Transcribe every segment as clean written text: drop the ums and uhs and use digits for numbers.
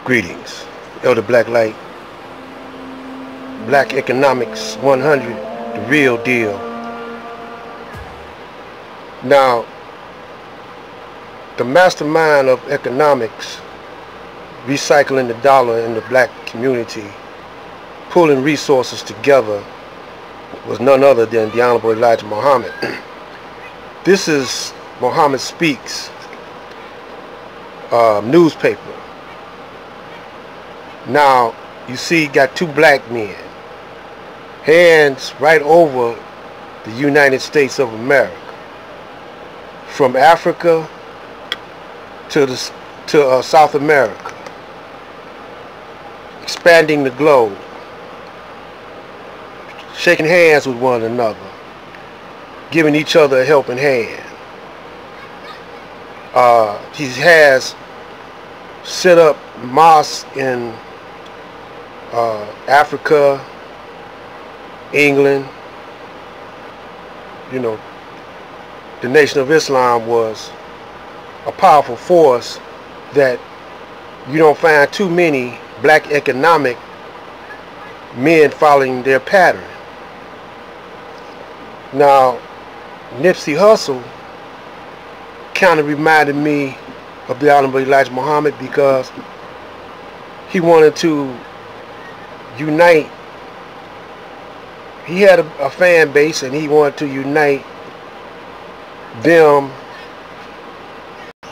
Greetings. Elder Blacklight, Black Economics 100, the real deal. Now, the mastermind of economics, recycling the dollar in the black community, pulling resources together, was none other than the Honorable Elijah Muhammad. This is Muhammad Speaks newspaper. Now, you see, got two black men, hands right over the United States of America, from Africa to South America, expanding the globe, shaking hands with one another, giving each other a helping hand. He has set up mosques in Africa, England. You know, the Nation of Islam was a powerful force that you don't find too many black economic men following their pattern. Now, Nipsey Hussle kind of reminded me of the Honorable Elijah Muhammad because he wanted to unite. He had a fan base and he wanted to unite them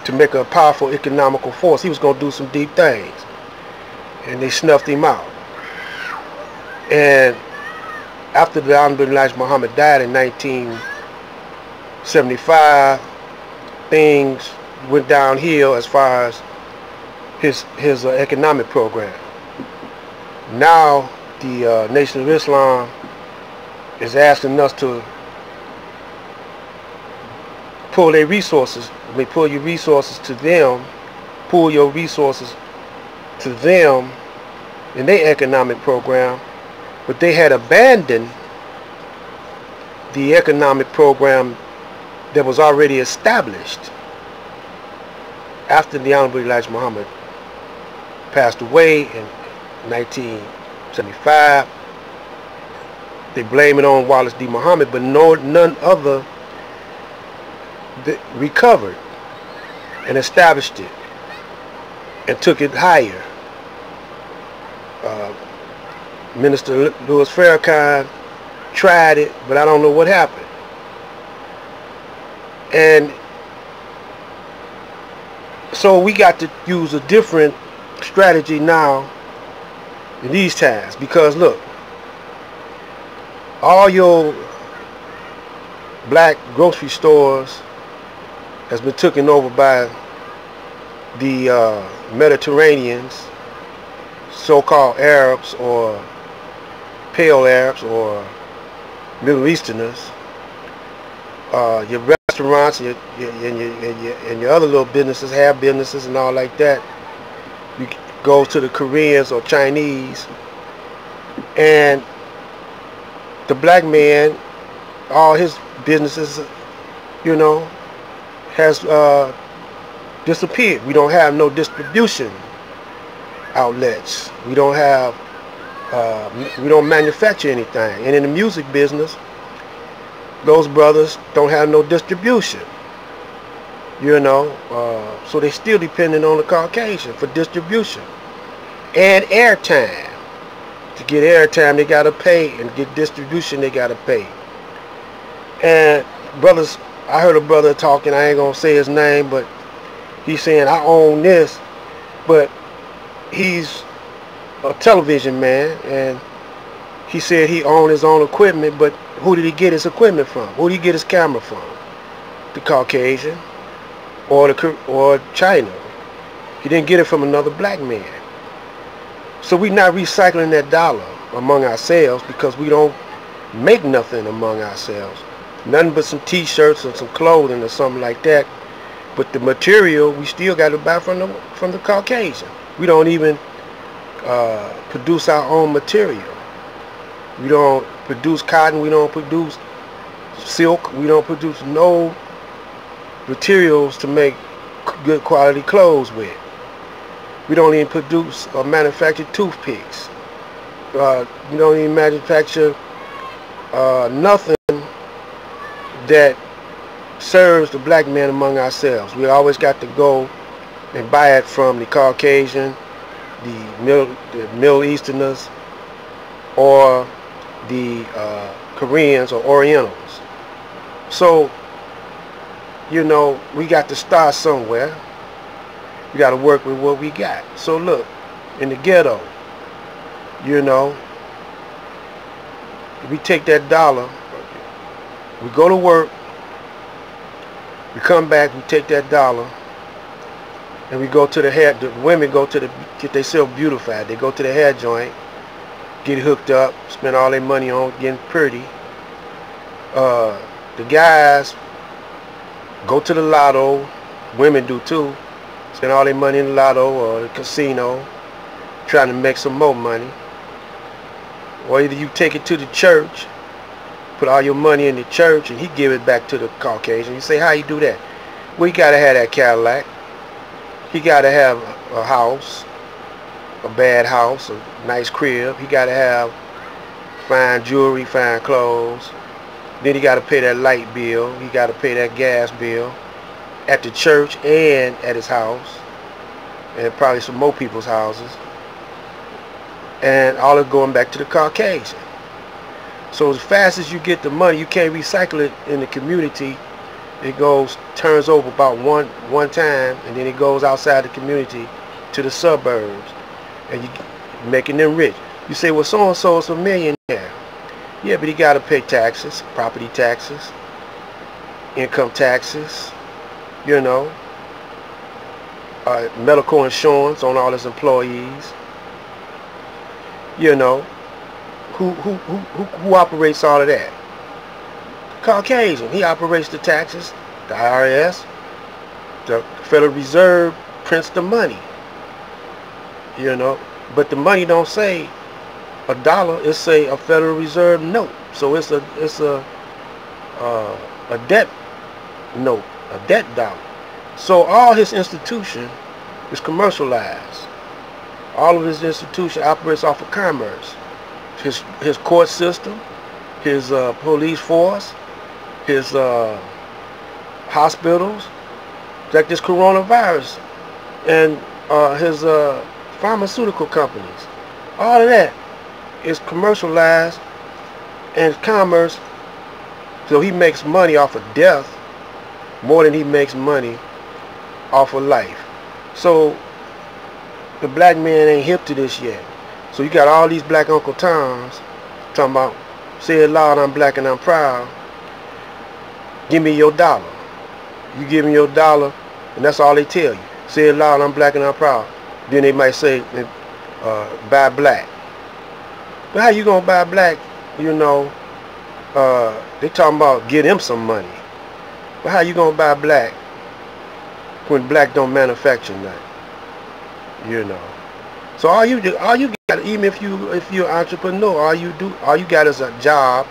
to make a powerful economical force. He was going to do some deep things, and they snuffed him out. And after the Honorable Elijah Muhammad died in 1975, things went downhill as far as his economic program. Now the Nation of Islam is asking us to pull their resources. Pull your resources to them. Pull your resources to them in their economic program. But they had abandoned the economic program that was already established after the Honorable Elijah Muhammad passed away in 1975. They blame it on Wallace D. Muhammad, but none other recovered and established it and took it higher. Minister Louis Farrakhan tried it, but I don't know what happened. And so we got to use a different strategy now in these times, because look, all your black grocery stores has been taken over by the Mediterraneans, so-called Arabs or Pale Arabs or Middle Easterners. Your restaurants and your other little businesses, have businesses and all like that, you go to the Koreans or Chinese, and the black man, all his businesses, you know, has disappeared. We don't have no distribution outlets. We don't have we don't manufacture anything. And in the music business, those brothers don't have no distribution, you know, so they still depending on the Caucasian for distribution and airtime. To get airtime, they gotta pay, and get distribution, they gotta pay. And brothers, I heard a brother talking, I ain't gonna say his name, but he's saying, I own this, but he's a television man, and he said he owned his own equipment, but who did he get his equipment from? Who did he get his camera from? The Caucasian or China. He didn't get it from another black man. So we're not recycling that dollar among ourselves because we don't make nothing among ourselves. Nothing but some t-shirts or some clothing or something like that. But the material we still got to buy from the Caucasian. We don't even produce our own material. We don't produce cotton. We don't produce silk. We don't produce no materials to make good quality clothes with. We don't even produce or manufacture toothpicks. We don't even manufacture nothing that serves the black man among ourselves. We always got to go and buy it from the Caucasian, the Middle Easterners, or the Koreans or Orientals. So, you know, we got to start somewhere. We got to work with what we got. So look, in the ghetto, you know, we take that dollar, we go to work, we come back, we take that dollar, and we go to the hair. The women go to get themselves beautified. They go to the hair joint, get hooked up, spend all their money on getting pretty. The guys go to the lotto. Women do too. Spend all their money in the lotto or the casino, trying to make some more money. Or either you take it to the church, put all your money in the church, and he give it back to the Caucasian. You say, how you do that? Well, you gotta have that Cadillac. He gotta have a house, a bad house, a nice crib. He gotta have fine jewelry, fine clothes. Then he gotta pay that light bill. He gotta pay that gas bill at the church and at his house, and probably some more people's houses. And all is going back to the Caucasian. So as fast as you get the money, you can't recycle it in the community. It turns over about one time, and then it goes outside the community to the suburbs, and you making them rich. You say, well, so and so is a millionaire. Yeah, but he got to pay taxes, property taxes, income taxes, you know, medical insurance on all his employees. You know, who operates all of that? Caucasian. He operates the taxes, the IRS, the Federal Reserve prints the money. You know, but the money don't say a dollar. It say a Federal Reserve note. So it's a debt note, a debt dollar. So all his institution is commercialized. All of his institution operates off of commerce. His court system, his police force, his hospitals, like this coronavirus, and his pharmaceutical companies. All of that is commercialized and commerce. So he makes money off of death more than he makes money off of life. So the black man ain't hip to this yet. So you got all these black Uncle Toms talking about, say it loud, I'm black and I'm proud. Give me your dollar. You give me your dollar, and that's all they tell you. Say it loud, I'm black and I'm proud. Then they might say, buy black. But how you gonna buy black? You know, they talking about get him some money. But how you gonna buy black when black don't manufacture nothing? You know. So all you got, even if you're an entrepreneur, all you got is a job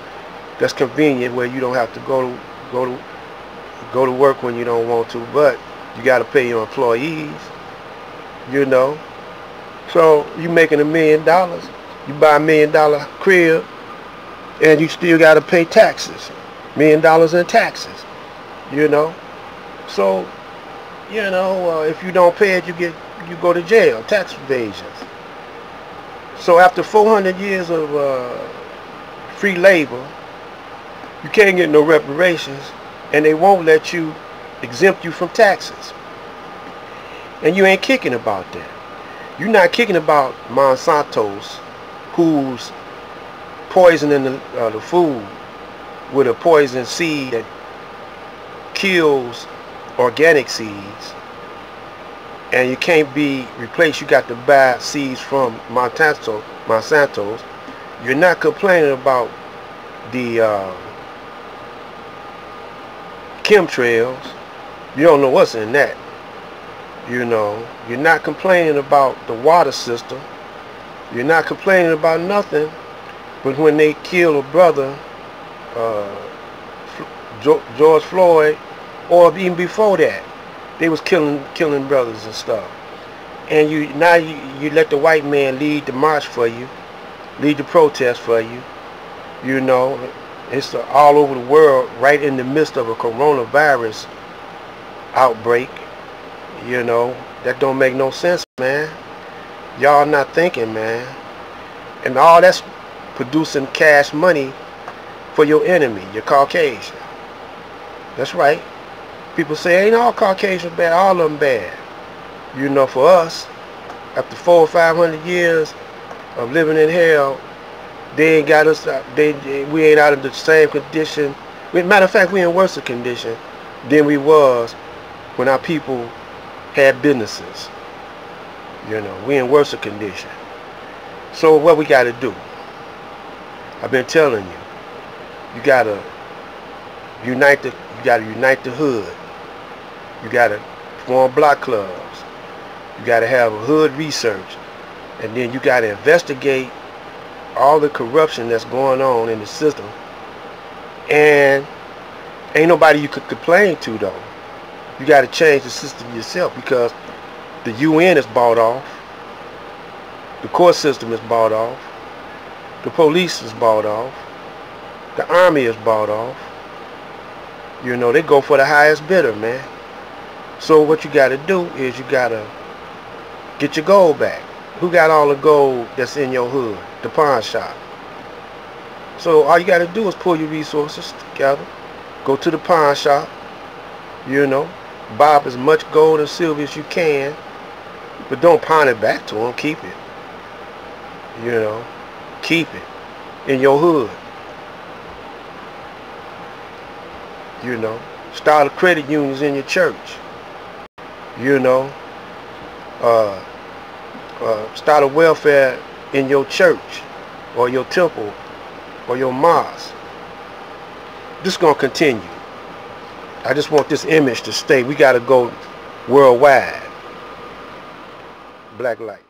that's convenient where you don't have to go to work when you don't want to, but you got to pay your employees. You know. So you making $1 million, you buy $1 million crib, and you still got to pay taxes, $1 million in taxes. You know. So, you know, if you don't pay it, you go to jail, tax evasions. So after 400 years of free labor, you can't get no reparations, and they won't let you exempt you from taxes. And you ain't kicking about that. You're not kicking about Monsanto's, who's poisoning the food with a poison seed that kills organic seeds. And you can't be replaced. You got to buy seeds from Monsanto's. You're not complaining about the chemtrails. You don't know what's in that. You know, you're not complaining about the water system. You're not complaining about nothing. But when they kill a brother, George Floyd, or even before that, they was killing brothers and stuff. And you let the white man lead the march for you, lead the protest for you. You know, it's all over the world, right in the midst of a coronavirus outbreak. You know, that don't make no sense, man. Y'all not thinking, man. And all that's producing cash money for your enemy, your Caucasian. That's right. People say ain't all Caucasians bad, all of them bad. You know, for us, after 400 or 500 years of living in hell, they ain't got us. We ain't out of the same condition. Matter of fact, we in worse condition than we was when our people had businesses. You know, we in worse condition. So what we got to do? I've been telling you, you gotta unite the hood. You gotta form block clubs. You gotta have a hood research, and then you gotta investigate all the corruption that's going on in the system. And ain't nobody you could complain to though. You gotta change the system yourself, because the UN is bought off, the court system is bought off, the police is bought off, the army is bought off. You know, they go for the highest bidder, man. So what you gotta do is you gotta get your gold back. Who got all the gold that's in your hood? The pawn shop. So all you gotta do is pull your resources together, go to the pawn shop, you know, buy up as much gold and silver as you can, but don't pawn it back to them. Keep it. You know, keep it in your hood. You know, start a credit unions in your church. You know, start a welfare in your church or your temple or your mosque. This is gonna continue. I just want this image to stay. We gotta go worldwide. Black light.